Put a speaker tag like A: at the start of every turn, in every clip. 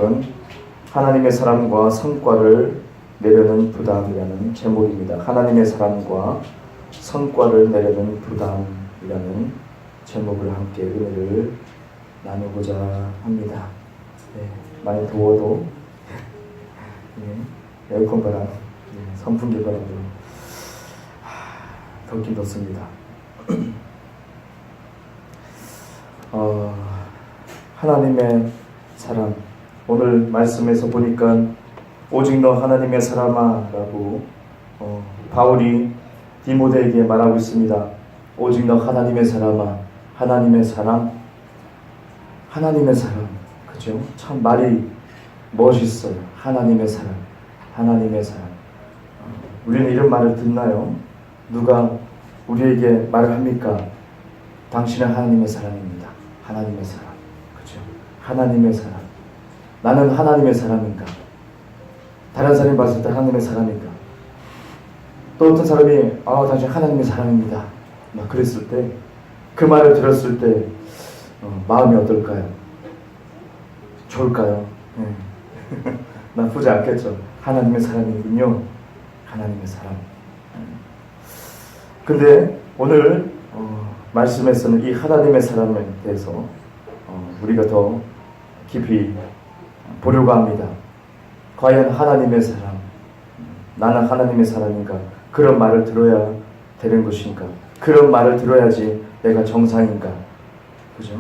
A: 제목은 하나님의 사랑과 성과를 내려는 부담이라는 제목입니다. 하나님의 사랑과 성과를 내려는 부담이라는 제목을 함께 은혜를 나누고자 합니다. 네, 많이 더워도 에어컨 바람, 선풍기 바람으로 덥긴 덥습니다. 하나님의 사랑, 오늘 말씀에서 보니까 오직 너 하나님의 사람아 라고 바울이 디모데에게 말하고 있습니다. 오직 너 하나님의 사람아, 하나님의 사랑, 하나님의 사랑. 그죠? 참 말이 멋있어요. 하나님의 사랑, 하나님의 사랑. 우리는 이런 말을 듣나요? 누가 우리에게 말을 합니까? 당신은 하나님의 사랑입니다. 하나님의 사랑. 그죠? 하나님의 사랑. 나는 하나님의 사람인가? 다른 사람이 봤을 때 하나님의 사람인가? 또 어떤 사람이 당신 하나님의 사람입니다. 막 그랬을 때, 그 말을 들었을 때 마음이 어떨까요? 좋을까요? 네. 나쁘지 않겠죠. 하나님의 사람이군요. 하나님의 사람. 근데 오늘 말씀에서는 이 하나님의 사람에 대해서 우리가 더 깊이 보려고 합니다. 과연 하나님의 사람, 나는 하나님의 사람인가? 그런 말을 들어야 되는 것인가? 그런 말을 들어야지 내가 정상인가? 그죠?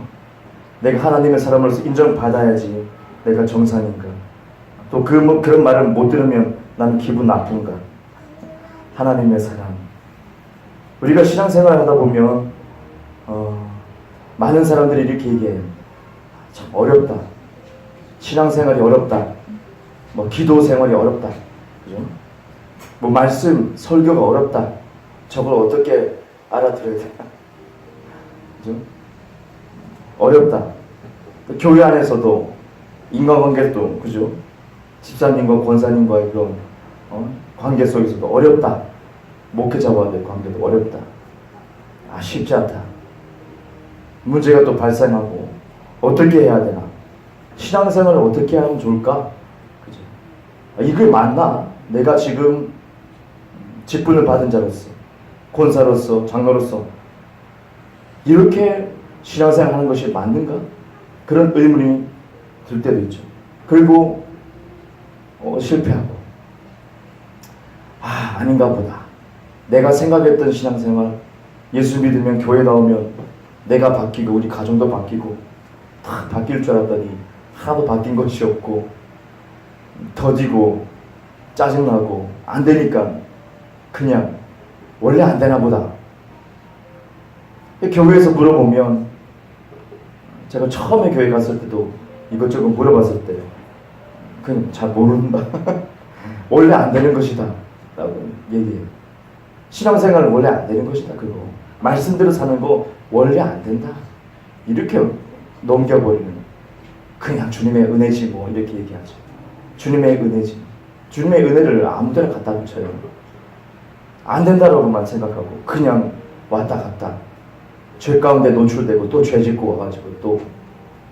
A: 내가 하나님의 사람으로서 인정받아야지 내가 정상인가? 또 그런 말을 못 들으면 나는 기분 나쁜가? 하나님의 사람. 우리가 신앙생활을 하다 보면 많은 사람들이 이렇게 얘기해요. 참 어렵다. 신앙생활이 어렵다. 기도 생활이 어렵다. 그죠? 말씀, 설교가 어렵다. 저걸 어떻게 알아들어야 되나? 그죠? 어렵다. 교회 안에서도 인간관계도, 그죠? 집사님과 권사님과의 그런 관계 속에서도 어렵다. 목회자와의 관계도 어렵다. 쉽지 않다. 문제가 또 발생하고 어떻게 해야 되나? 신앙생활을 어떻게 하면 좋을까? 그죠? 이게 맞나? 내가 지금 직분을 받은 자로서, 권사로서, 장로로서 이렇게 신앙생활 하는 것이 맞는가? 그런 의문이 들 때도 있죠. 그리고 실패하고 아닌가 보다. 내가 생각했던 신앙생활, 예수 믿으면 교회 나오면 내가 바뀌고 우리 가정도 바뀌고 다 바뀔 줄 알았더니 하나도 바뀐 것이 없고 더디고 짜증나고 안 되니까 그냥 원래 안 되나 보다. 교회에서 물어보면, 제가 처음에 교회 갔을 때도 이것저것 물어봤을 때 그냥 잘 모른다. 원래 안 되는 것이다 라고 얘기해요. 신앙생활은 원래 안 되는 것이다. 그거 말씀대로 사는 거 원래 안 된다. 이렇게 넘겨버리는, 그냥 주님의 은혜지 뭐 이렇게 얘기하죠. 주님의 은혜지. 주님의 은혜를 아무데나 갖다 붙여요. 안 된다라고만 생각하고 그냥 왔다 갔다 죄 가운데 노출되고 또 죄 짓고 와가지고 또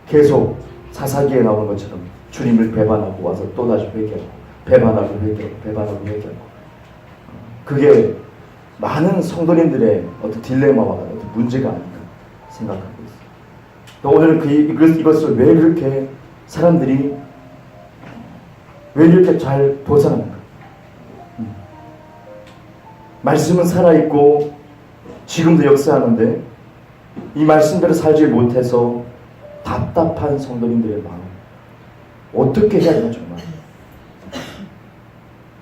A: 계속 사사기에 나오는 것처럼 주님을 배반하고 와서 또다시 회개하고 배반하고 회개하고 배반하고 회개하고, 그게 많은 성도님들의 어떤 딜레마와 어떤 문제가 아닌가 생각하고 있어요. 또 오늘은 이것을 왜 그렇게 사람들이 왜 이렇게 잘 벗어나는가? 말씀은 살아있고 지금도 역사하는데 이 말씀대로 살지 못해서 답답한 성도님들의 마음, 어떻게 해야 되나 정말.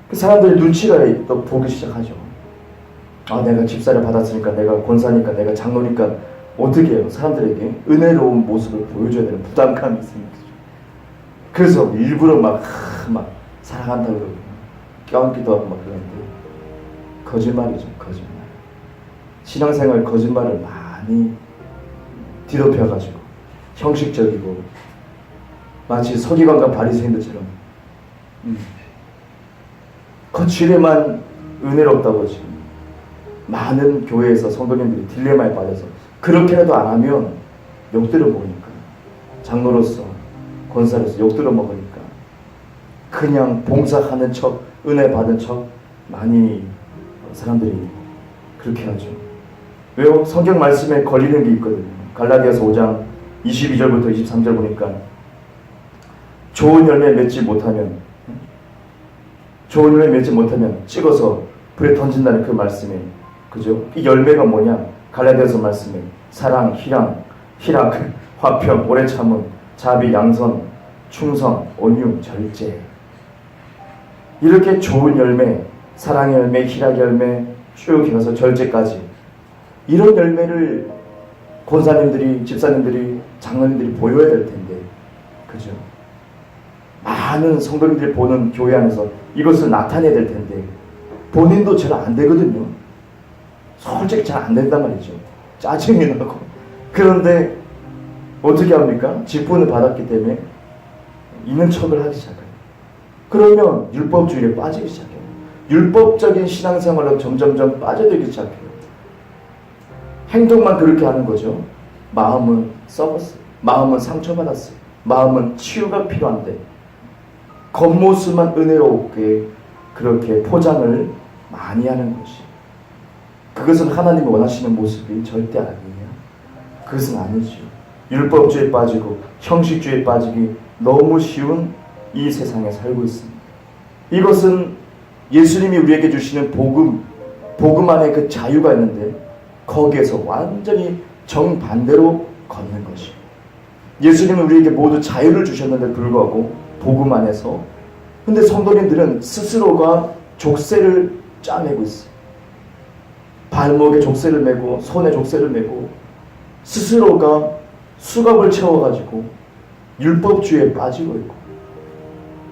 A: 그 사람들의 눈치가 또 보기 시작하죠. 내가 집사를 받았으니까, 내가 권사니까, 내가 장로니까 어떻게 해요? 사람들에게 은혜로운 모습을 보여줘야 되는 부담감이 있습니다. 그래서 일부러 막 사랑한다고 그러고 껴안기도 하고 막 그러는데 거짓말이죠. 거짓말. 신앙생활 거짓말을 많이 뒤덮여가지고 형식적이고 마치 서기관과 바리새인들처럼 거칠에만 은혜롭다고 지금 많은 교회에서 성도님들이 딜레마에 빠져서 그렇게라도 안 하면 욕 들어먹으니까, 장로로서 권사로서 욕 들어먹으니까 그냥 봉사하는 척, 은혜 받은 척 많이 사람들이 그렇게 하죠. 왜요? 성경 말씀에 걸리는 게 있거든요. 갈라디아서 5장 22절부터 23절 보니까 좋은 열매 맺지 못하면 찍어서 불에 던진다는 그 말씀에, 그죠? 이 열매가 뭐냐? 갈라디아서 말씀에 사랑, 희락, 화평, 오래 참음, 자비, 양선, 충성, 온유, 절제. 이렇게 좋은 열매, 사랑의 열매, 희락의 열매 쭉 해서 절제까지, 이런 열매를 권사님들이, 집사님들이, 장로님들이 보여야 될 텐데, 그죠? 많은 성도님들이 보는 교회 안에서 이것을 나타내야 될 텐데 본인도 잘 안 되거든요. 솔직히 잘 안 된단 말이죠. 짜증이 나고. 그런데 어떻게 합니까? 직분을 받았기 때문에 있는 척을 하기 시작해요. 그러면 율법주의에 빠지기 시작해요. 율법적인 신앙생활로 점점점 빠져들기 시작해요. 행동만 그렇게 하는 거죠. 마음은 썩었어요. 마음은 상처받았어요. 마음은 치유가 필요한데 겉모습만 은혜롭게 그렇게 포장을 많이 하는 것이, 그것은 하나님이 원하시는 모습이 절대 아니에요. 그것은 아니죠. 율법주의에 빠지고 형식주의에 빠지기 너무 쉬운 이 세상에 살고 있습니다. 이것은 예수님이 우리에게 주시는 복음 안에 그 자유가 있는데 거기에서 완전히 정반대로 걷는 것이, 예수님은 우리에게 모두 자유를 주셨는데 불구하고 복음 안에서, 근데 성도님들은 스스로가 족쇄를 짜매고 있어요. 발목에 족쇄를 매고 손에 족쇄를 매고 스스로가 수갑을 채워가지고 율법주의에 빠지고 있고,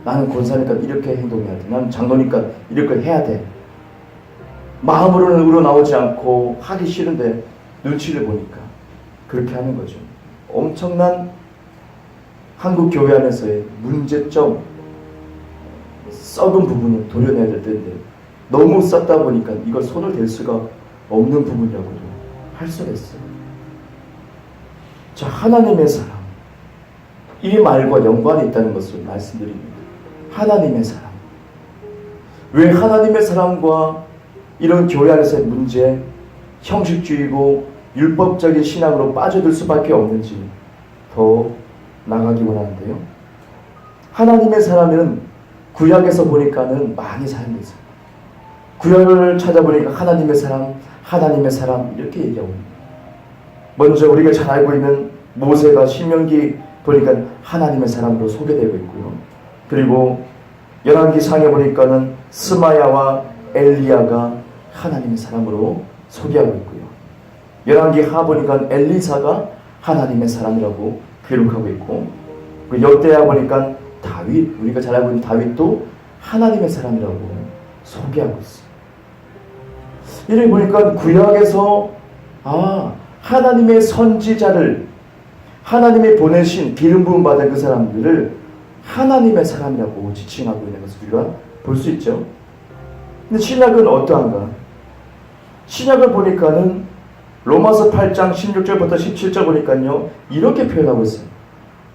A: 나는 권사니까 이렇게 행동해야 돼, 나는 장로니까 이렇게 해야 돼, 마음으로는 우러나오지 않고 하기 싫은데 눈치를 보니까 그렇게 하는 거죠. 엄청난 한국 교회 안에서의 문제점, 썩은 부분을 도려내야 될 텐데 너무 썩다 보니까 이걸 손을 댈 수가 없는 부분이라고도 할 수가 있어요. 자, 하나님의 사람, 이 말과 연관이 있다는 것을 말씀드립니다. 하나님의 사람. 왜 하나님의 사람과 이런 교회 안에서의 문제, 형식주의고 율법적인 신앙으로 빠져들 수밖에 없는지 더 나가기 원하는데요. 하나님의 사람은 구약에서 보니까는 많이 사용되어 있어요. 구약을 찾아보니까 하나님의 사람 이렇게 얘기하고 있습니다. 먼저 우리가 잘 알고 있는 모세가 신명기 보니까 하나님의 사람으로 소개되고 있고요. 그리고 열왕기상에 보니까는 스마야와 엘리야가 하나님의 사람으로 소개하고 있고요. 열왕기하 보니까 엘리사가 하나님의 사람이라고 기록하고 있고, 역대하 보니까 다윗, 우리가 잘 알고 있는 다윗도 하나님의 사람이라고 소개하고 있어요. 이를 보니까 구약에서 하나님의 선지자를, 하나님이 보내신 기름 부음 받은 그 사람들을 하나님의 사람이라고 지칭하고 있는 것을 우리가 볼 수 있죠. 근데 신약은 어떠한가? 신약을 보니까는 로마서 8장 16절부터 17절 보니까요, 이렇게 표현하고 있어요.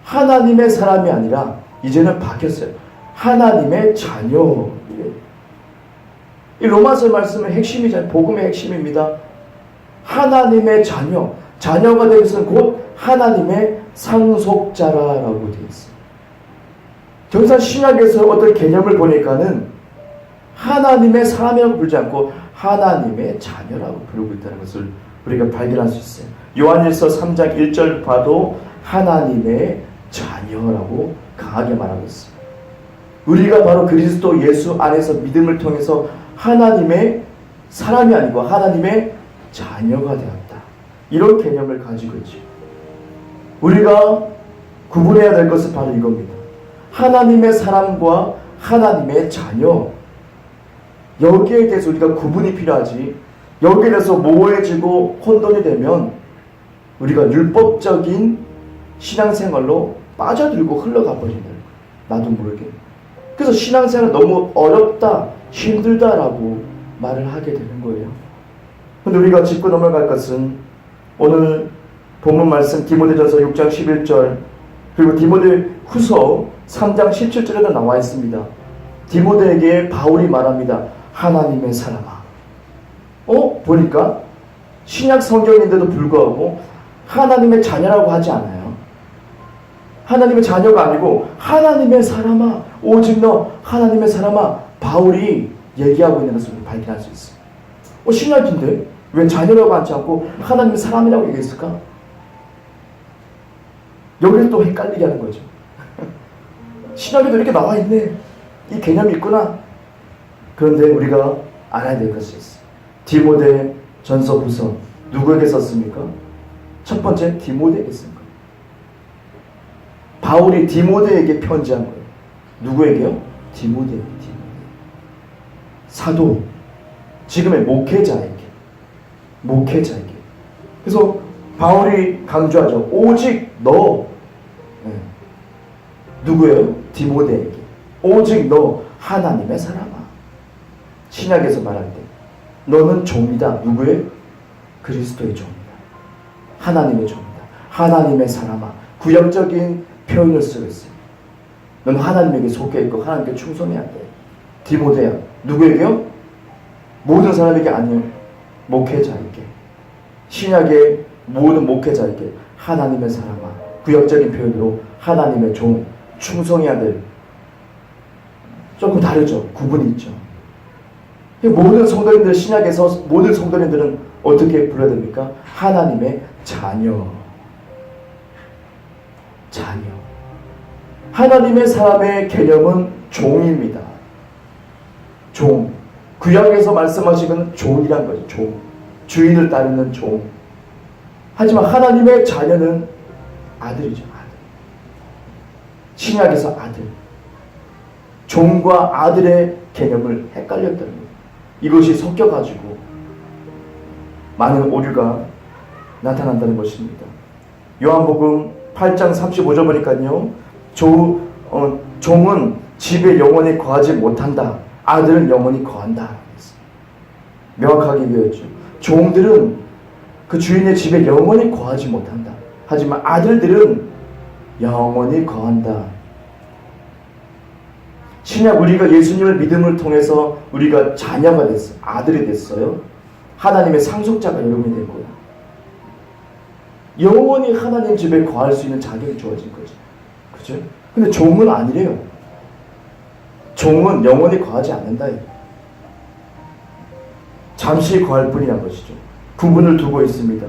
A: 하나님의 사람이 아니라 이제는 바뀌었어요. 하나님의 자녀. 이 로마서 말씀의 핵심이잖아요. 복음의 핵심입니다. 하나님의 자녀. 자녀가 되는 것은 곧 하나님의 상속자라고 되어 있어요. 정사 신약에서 어떤 개념을 보니까는 하나님의 사람이라고 부르지 않고 하나님의 자녀라고 부르고 있다는 것을 우리가 발견할 수 있어요. 요한일서 3장 1절 봐도 하나님의 자녀라고 강하게 말하고 있어요. 우리가 바로 그리스도 예수 안에서 믿음을 통해서 하나님의 사람이 아니고 하나님의 자녀가 되었다. 이런 개념을 가지고 있죠. 우리가 구분해야 될 것은 바로 이겁니다. 하나님의 사람과 하나님의 자녀, 여기에 대해서 우리가 구분이 필요하지, 여기에 대해서 모호해지고 혼돈이 되면 우리가 율법적인 신앙생활로 빠져들고 흘러가 버린다. 나도 모르게. 그래서 신앙생활 너무 어렵다, 힘들다라고 말을 하게 되는 거예요. 근데 우리가 짚고 넘어갈 것은 오늘 본문 말씀 디모데전서 6장 11절 그리고 디모데 후서 3장 17절에도 나와 있습니다. 디모데에게 바울이 말합니다. 하나님의 사람아. 보니까 신약 성경인데도 불구하고 하나님의 자녀라고 하지 않아요. 하나님의 자녀가 아니고 하나님의 사람아, 오직 너 하나님의 사람아, 바울이 얘기하고 있는 것을 발견할 수 있어요. 신약인데 왜 자녀라고 하지 않고 하나님의 사람이라고 얘기했을까? 여기를 또 헷갈리게 하는 거죠. 신약에도 이렇게 나와 있네. 이 개념이 있구나. 그런데 우리가 알아야 될 것이 있어요. 디모데 전서 후서 누구에게 썼습니까? 첫 번째 디모데에게 쓴 거예요. 바울이 디모데에게 편지한 거예요. 누구에게요? 디모데에게. 사도, 지금의 목회자에게. 그래서 바울이 강조하죠. 오직 너, 누구예요? 디모데에게. 오직 너 하나님의 사람아. 신약에서 말할 때 너는 종이다. 누구의? 그리스도의 종이다. 하나님의 종이다. 하나님의 사람아. 구약적인 표현을 쓰고 있어요. 너는 하나님에게 속해 있고 하나님께 충성해야 돼. 디모데야. 누구에게요? 모든 사람에게 아니요. 목회자에게. 신약의 모든 목회자에게 하나님의 사람아. 구약적인 표현으로 하나님의 종, 충성해야 될. 조금 다르죠. 구분이 있죠. 모든 성도님들, 신약에서 모든 성도님들은 어떻게 불러야 됩니까? 하나님의 자녀. 하나님의 사람의 개념은 종입니다. 종. 구약에서 말씀하시는 종이란 거죠. 종. 주인을 따르는 종. 하지만 하나님의 자녀는 아들이죠. 아들. 신약에서 아들. 종과 아들의 개념을 헷갈렸다는 거예요. 이것이 섞여가지고 많은 오류가 나타난다는 것입니다. 요한복음 8장 35절 보니까요. 종은 집에 영원히 거하지 못한다. 아들은 영원히 거한다. 명확하게 얘기했죠. 종들은 그 주인의 집에 영원히 거하지 못한다. 하지만 아들들은 영원히 거한다. 신약 우리가 예수님을 믿음을 통해서 우리가 자녀가 됐어요. 아들이 됐어요. 하나님의 상속자가 여러분이 된 거야. 영원히 하나님 집에 거할 수 있는 자격이 주어진 거죠. 그죠? 근데 종은 아니래요. 종은 영원히 거하지 않는다. 잠시 거할 뿐이란 것이죠. 구분을 두고 있습니다.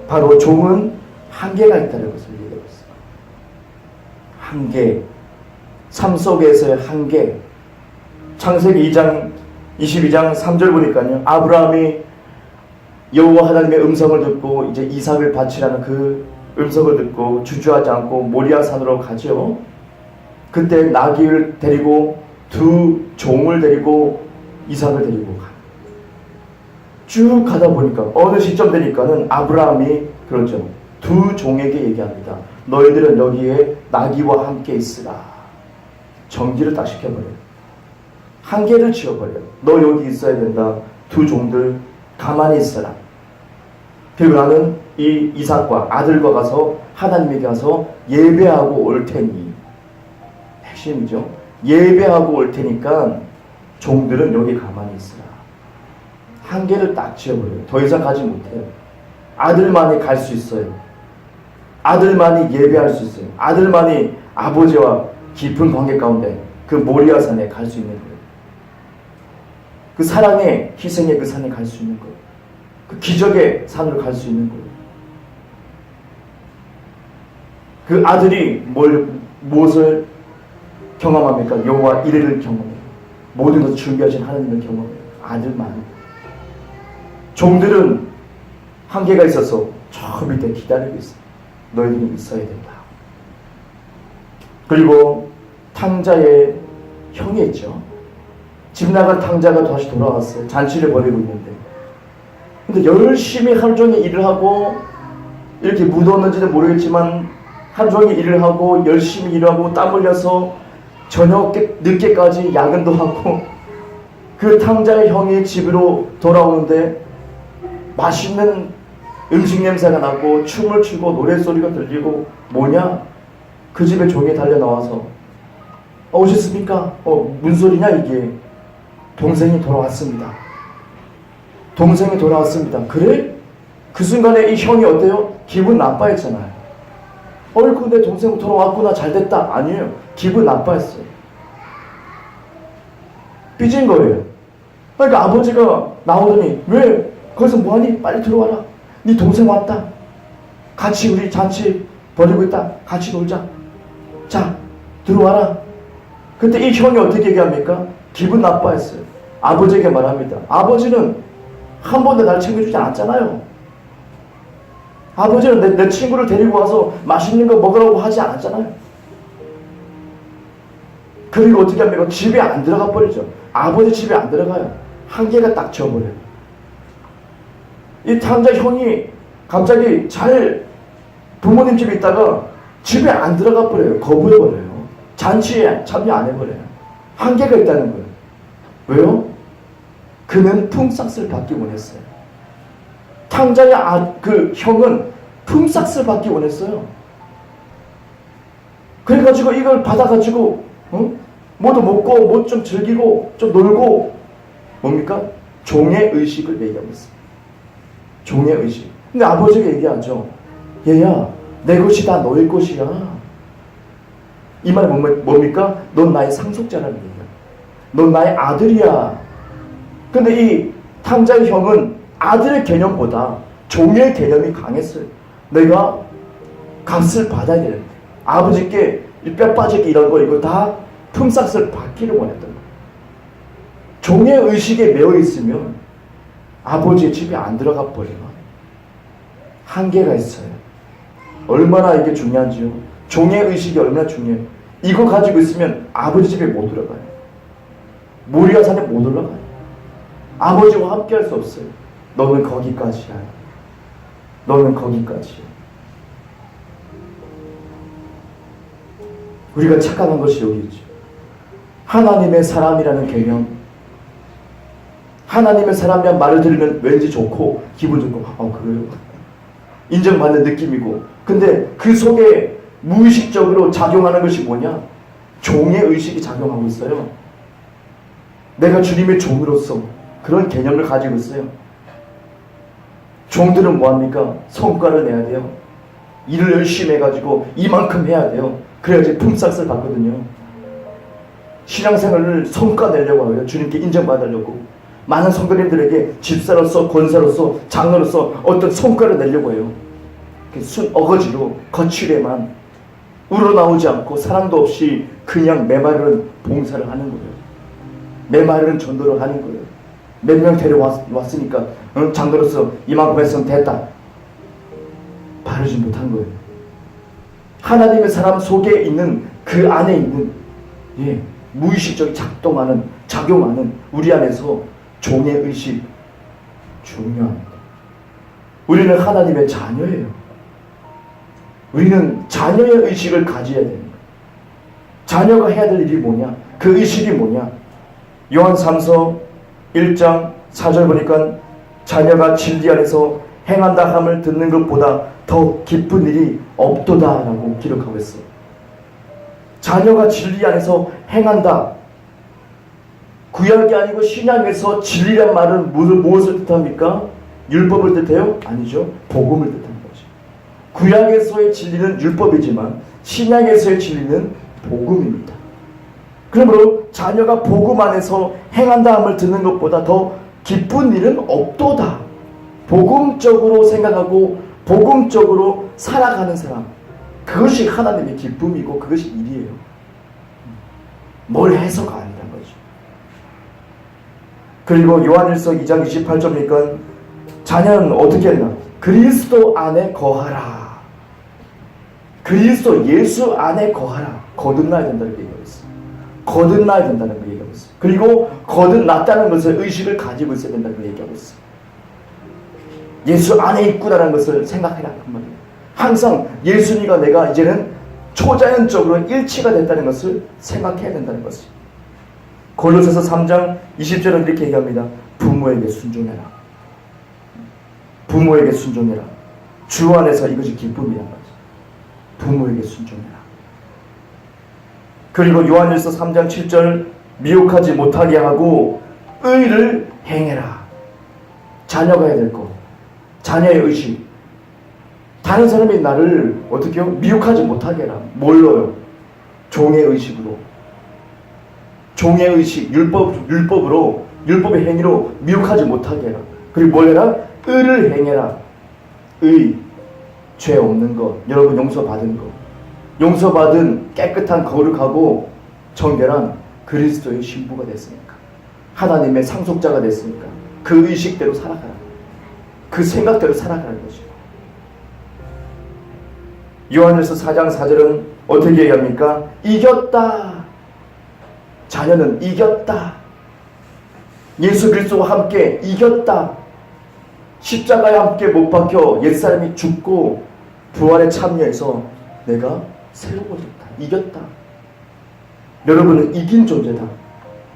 A: 바로 종은 한계가 있다는 것을 얘기하고 있습니다. 한계. 삶 속에서의 한계. 창세기 22장 3절 보니까요. 아브라함이 여호와 하나님의 음성을 듣고 이제 이삭을 바치라는 그 음성을 듣고 주저하지 않고 모리아 산으로 가죠. 그때 나귀를 데리고 두 종을 데리고 이삭을 데리고 가. 쭉 가다 보니까 어느 시점 되니까는 아브라함이 그러죠. 두 종에게 얘기합니다. 너희들은 여기에 나귀와 함께 있으라. 정지를 딱 시켜버려요. 한계를 지어버려요. 너 여기 있어야 된다. 두 종들 가만히 있어라. 그리고 나는 이 이삭과 아들과 가서 하나님에게 가서 예배하고 올 테니. 핵심이죠. 예배하고 올 테니까 종들은 여기 가만히 있으라. 한계를 딱 지어버려요. 더 이상 가지 못해요. 아들만이 갈 수 있어요. 아들만이 예배할 수 있어요. 아들만이 아버지와 깊은 관계 가운데 그 모리아 산에 갈 수 있는 거예요. 그 사랑의 희생의 그 산에 갈 수 있는 거예요. 그 기적의 산으로 갈 수 있는 거예요. 그 아들이 무엇을 경험합니까? 여호와 이레를 경험해요. 모든 것을 준비하신 하나님을 경험해요. 아들만. 종들은 한계가 있어서 저 밑에 기다리고 있어요. 너희들이 있어야 된다. 그리고 탕자의 형이 있죠. 집 나간 탕자가 다시 돌아왔어요. 잔치를 벌이고 있는데. 근데 열심히 하루 종일 일을 하고 이렇게 묻었는지는 모르겠지만 하루 종일 일을 하고 열심히 일하고 땀 흘려서 저녁 늦게까지 야근도 하고 그 탕자의 형이 집으로 돌아오는데 맛있는 음식 냄새가 나고 춤을 추고 노랫소리가 들리고 뭐냐? 그 집에 종이 달려나와서 오셨습니까? 무슨 소리냐 이게? 동생이 돌아왔습니다. 동생이 돌아왔습니다. 그래? 그 순간에 이 형이 어때요? 기분 나빠했잖아요. 어이구 내 동생 돌아왔구나 잘됐다. 아니에요. 기분 나빠했어요. 삐진 거예요. 그러니까 아버지가 나오더니 왜 거기서 뭐하니? 빨리 들어와라. 네 동생 왔다. 같이 우리 잔치 벌이고 있다. 같이 놀자. 자 들어와라. 그때 이 형이 어떻게 얘기합니까? 기분 나빠했어요. 아버지에게 말합니다. 아버지는 한 번도 날 챙겨주지 않았잖아요. 아버지는 내 친구를 데리고 와서 맛있는 거 먹으라고 하지 않았잖아요. 그리고 어떻게 합니까? 집에 안 들어가 버리죠. 아버지 집에 안 들어가요. 한계가 딱 져버려요. 이 탕자 형이 갑자기 잘 부모님 집에 있다가 집에 안 들어가 버려요. 거부해버려요. 잔치에 참여 안 해버려요. 한계가 있다는 거예요. 왜요? 그는 품삯을 받기 원했어요. 탕자의 그 형은 품삯을 받기 원했어요. 그래가지고 이걸 받아가지고 뭐도 먹고 뭐 좀 즐기고 좀 놀고 뭡니까? 종의 의식을 얘기하고 있어요. 종의 의식. 근데 아버지가 얘기하죠. 얘야 내 것이 다 너의 것이야. 이 말이 뭡니까? 넌 나의 상속자라는 얘기야. 넌 나의 아들이야. 근데 이 탕자의 형은 아들의 개념보다 종의 개념이 강했어요. 내가 값을 받아야 되는데 아버지께 뼈 빠지게 이런 거 이거 다 품삯을 받기를 원했던 거예요. 종의 의식에 매여 있으면 아버지의 집에 안 들어가 버려요. 한계가 있어요. 얼마나 이게 중요한지요. 종의 의식이 얼마나 중요해요. 이거 가지고 있으면 아버지 집에 못 들어가요. 모리아산에 못 올라가요. 아버지와 함께 할 수 없어요. 너는 거기까지야. 너는 거기까지야. 우리가 착각한 것이 여기 있죠. 하나님의 사람이라는 개념. 하나님의 사람이란 말을 들으면 왠지 좋고 기분 좋고 그래요? 인정받는 느낌이고 근데 그 속에 무의식적으로 작용하는 것이 뭐냐? 종의 의식이 작용하고 있어요. 내가 주님의 종으로서 그런 개념을 가지고 있어요. 종들은 뭐합니까? 성과를 내야 돼요. 일을 열심히 해가지고 이만큼 해야 돼요. 그래야지 품삯을 받거든요. 신앙생활을 성과 내려고 해요. 주님께 인정받으려고. 많은 성도님들에게 집사로서 권사로서 장로로서 어떤 성과를 내려고 해요. 순 어거지로 거칠에만 우러나오지 않고 사랑도 없이 그냥 메마른 봉사를 하는 거예요. 메마른 전도를 하는 거예요. 몇 명 데려왔으니까 장로로서 이만큼 했으면 됐다. 바르지 못한 거예요. 하나님의 사람 속에 있는 그 안에 있는 무의식적인 작용하는 우리 안에서 종의 의식 중요합니다. 우리는 하나님의 자녀예요. 우리는 자녀의 의식을 가져야 됩니다. 자녀가 해야 될 일이 뭐냐? 그 의식이 뭐냐? 요한 3서 1장 4절 보니까 자녀가 진리 안에서 행한다 함을 듣는 것보다 더 기쁜 일이 없도다 라고 기록하고 있어요. 자녀가 진리 안에서 행한다. 구약이 아니고 신약에서 진리란 말은 무엇을 뜻합니까? 율법을 뜻해요? 아니죠. 복음을 뜻합니다. 구약에서의 진리는 율법이지만 신약에서의 진리는 복음입니다. 그러므로 자녀가 복음 안에서 행한다 함을 듣는 것보다 더 기쁜 일은 없도다. 복음적으로 생각하고 복음적으로 살아가는 사람, 그것이 하나님의 기쁨이고 그것이 일이에요. 뭘 해서가 아니란 거죠. 그리고 요한일서 2장 28절이니까 자녀는 어떻게 했나? 그리스도 안에 거하라. 그리스도 예수 안에 거하라. 거듭나야 된다는 얘기하고 있어요. 거듭나야 된다는 걸 얘기하고 있어요. 그리고 거듭났다는 것을 의식을 가지고 있어야 된다는 걸 얘기하고 있어요. 예수 안에 있구나라는 것을 생각해라 그 말이에요. 항상 예수님과 내가 이제는 초자연적으로 일치가 됐다는 것을 생각해야 된다는 것이죠. 골로새서 3장 20절은 이렇게 얘기합니다. 부모에게 순종해라. 부모에게 순종해라. 주 안에서 이것이 기쁨이란 거죠. 부모에게 순종해라. 그리고 요한일서 3장 7절 미혹하지 못하게 하고 의를 행해라. 자녀가 해야 될 것, 자녀의 의식. 다른 사람이 나를 어떻게 해요? 미혹하지 못하게 해라. 뭘로요? 종의 의식으로. 종의 의식, 율법으로, 율법의 행위로 미혹하지 못하게 해라. 그리고 뭘 해라? 의를 행해라. 의, 죄 없는 것, 여러분 용서받은 것. 용서받은 깨끗한 거룩하고 정결한 그리스도의 신부가 됐으니까, 하나님의 상속자가 됐으니까 그 의식대로 살아가라. 그 생각대로 살아가는 것이고. 요한일서 4장 4절은 어떻게 얘기합니까? 이겼다. 자녀는 이겼다. 예수 그리스도와 함께 이겼다. 십자가에 함께 못 박혀 옛사람이 죽고 부활에 참여해서 내가 세워졌다. 이겼다. 여러분은 이긴 존재다.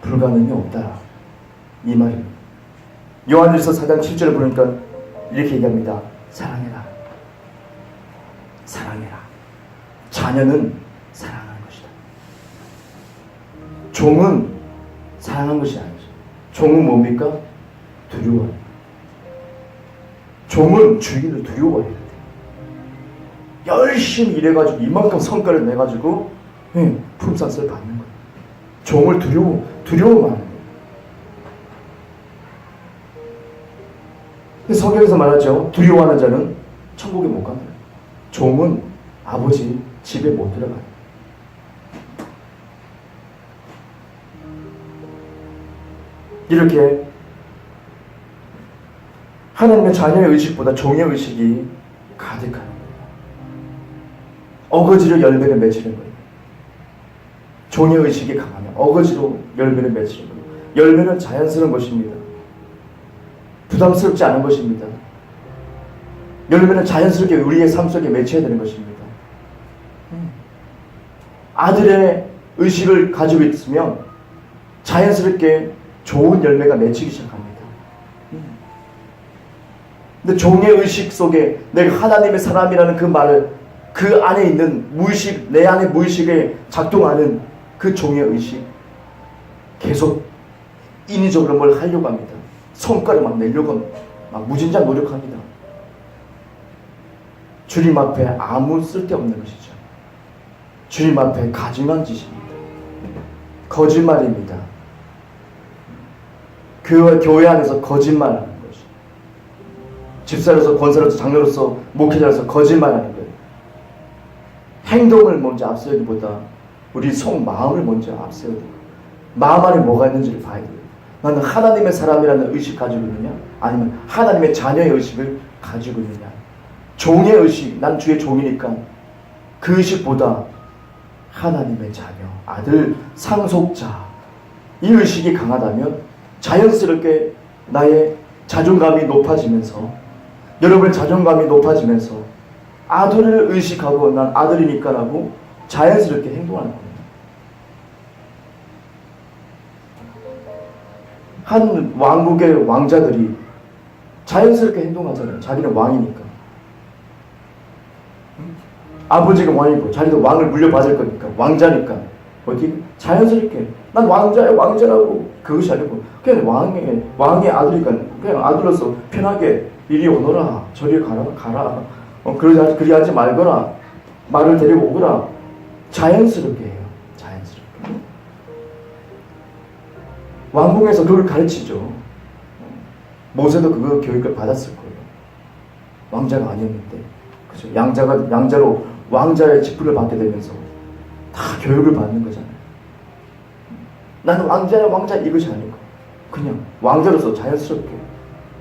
A: 불가능이 없다. 이 말입니다. 요한일서 4장 7절을 보니까 이렇게 얘기합니다. 사랑해라. 사랑해라. 자녀는 사랑하는 것이다. 종은 사랑한 것이 아니죠. 종은 뭡니까? 두려워. 종은 주인을 두려워해야 돼. 열심히 일해가지고 이만큼 성과를 내가지고 품삯을 받는 거예요. 종을 두려워만 하는 거예요. 성경에서 말하죠. 두려워하는 자는 천국에 못 간다. 종은 아버지 집에 못 들어가요. 이렇게 하나님의 자녀의 의식보다 종의 의식이 가득한 거예요. 어거지로 열매를 맺히는 거예요. 종의 의식이 강하면 어거지로 열매를 맺히는 거예요. 열매는 자연스러운 것입니다. 부담스럽지 않은 것입니다. 열매는 자연스럽게 우리의 삶 속에 맺혀야 되는 것입니다. 아들의 의식을 가지고 있으면 자연스럽게 좋은 열매가 맺히기 시작합니다. 근데 종의 의식 속에 내가 하나님의 사람이라는 그 말을, 그 안에 있는 무의식, 내 안의 무의식에 작동하는 그 종의 의식, 계속 인위적으로 뭘 하려고 합니다. 성과를 막 내려고 합니다. 막 무진장 노력합니다. 주님 앞에 아무 쓸데없는 것이죠. 주님 앞에 가증한 짓입니다. 거짓말입니다. 교회 안에서 거짓말하는 것이, 집사로서, 권사로서, 장로로서, 목회자로서 거짓말하는 거예요. 행동을 먼저 앞세우기보다 우리 속마음을 먼저 앞세워야 돼요. 마음 안에 뭐가 있는지를 봐야 돼요. 나는 하나님의 사람이라는 의식 가지고 있느냐? 아니면 하나님의 자녀의 의식을 가지고 있느냐? 종의 의식, 난 주의 종이니까 그 의식보다 하나님의 자녀, 아들, 상속자, 이 의식이 강하다면 자연스럽게 나의 자존감이 높아지면서, 여러분의 자존감이 높아지면서 아들을 의식하고 난 아들이니까라고 자연스럽게 행동하는 겁니다. 한 왕국의 왕자들이 자연스럽게 행동하잖아요. 자기는 왕이니까. 아버지가 왕이고 자기도 왕을 물려받을 거니까, 왕자니까 어디 자연스럽게 난 왕자야, 왕자라고, 그것이 아니고 그냥 왕의 아들이니까 그냥 아들로서 편하게 이리 오너라, 저리 가라, 그리 하지 말거라, 말을 데리고 오거라, 자연스럽게 해요. 자연스럽게. 왕궁에서 그걸 가르치죠. 모세도 그거 교육을 받았을 거예요. 왕자가 아니었는데, 그죠? 양자로 왕자의 직분을 받게 되면서 다 교육을 받는 거잖아요. 나는 왕자야, 왕자, 이것이 아니고 그냥 왕자로서 자연스럽게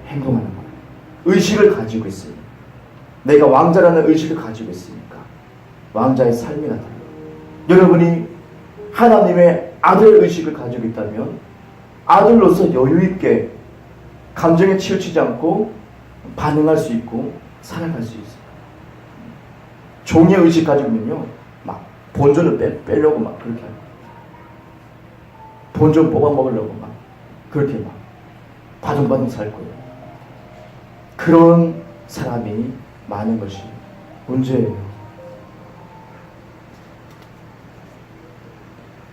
A: 행동하는 거예요. 의식을 가지고 있어요. 내가 왕자라는 의식을 가지고 있으니까 왕자의 삶이 나타나요. 여러분이 하나님의 아들 의식을 가지고 있다면 아들로서 여유있게 감정에 치우치지 않고 반응할 수 있고 살아갈 수 있어요. 종의 의식 가지고는요, 막 본전을 빼려고 막 그렇게 하고, 본전 뽑아먹으려고 막 그렇게 막 바둥바둥 살 거예요. 그런 사람이 많은 것이 문제예요.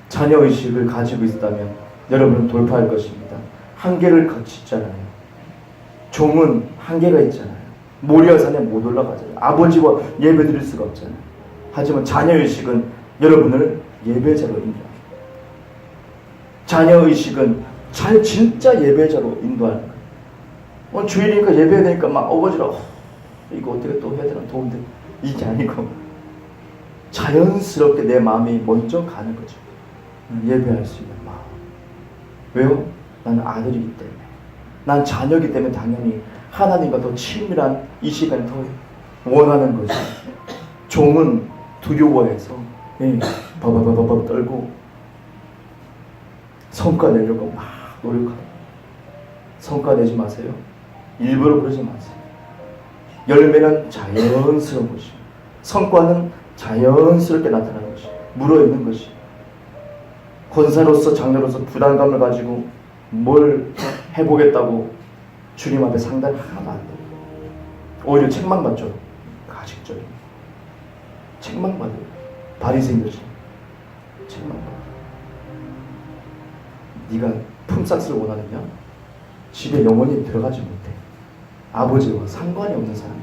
A: 자녀의식을 가지고 있다면 여러분은 돌파할 것입니다. 한계를 거치잖아요. 종은 한계가 있잖아요. 모리아산에 못 올라가잖아요. 아버지와 예배 드릴 수가 없잖아요. 하지만 자녀의식은 여러분을 예배자로 인도합니다. 자녀의식은 진짜 예배자로 인도하는 거예요. 주일이니까 예배해야 되니까 막 어거지로 이거 어떻게 또 해야 되나 도움돼. 이게 아니고 자연스럽게 내 마음이 먼저 가는 거죠. 예배할 수 있는 마음. 왜요? 나는 아들이기 때문에. 난 자녀이기 때문에 당연히 하나님과 더 친밀한 이 시간을 더 원하는 거죠. 종은 두려워해서 바바바바바 떨고 성과 내려고 막 노력하고. 성과 내지 마세요. 일부러 그러지 마세요. 열매는 자연스러운 것이고 성과는 자연스럽게 나타나는 것이 묻어있는 것이. 권사로서 장로로서 부담감을 가지고 뭘 해보겠다고 주님 앞에 상담 하나도 안 돼요. 오히려 책망받죠. 가식적인 책망받아요. 바리새인들처럼 책망받아요. 네가 품삯을 원하느냐? 집에 영원히 들어가지 못해. 아버지와 상관이 없는 사람들.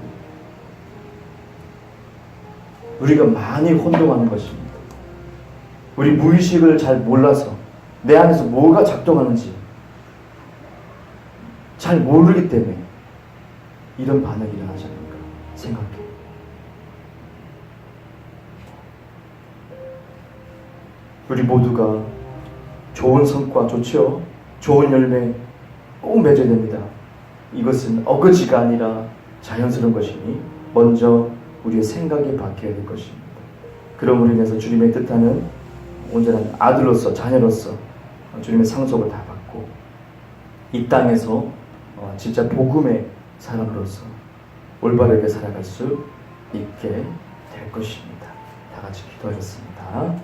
A: 우리가 많이 혼동하는 것입니다. 우리 무의식을 잘 몰라서 내 안에서 뭐가 작동하는지 잘 모르기 때문에 이런 반응이 일어나지 않을까 생각해. 우리 모두가 좋은 성과 좋죠. 좋은 열매 꼭 맺어야 됩니다. 이것은 어거지가 아니라 자연스러운 것이니 먼저 우리의 생각이 바뀌어야 될 것입니다. 그럼으로 인해서 주님의 뜻하는 온전한 아들로서 자녀로서 주님의 상속을 다 받고 이 땅에서 진짜 복음의 사람으로서 올바르게 살아갈 수 있게 될 것입니다. 다 같이 기도하겠습니다.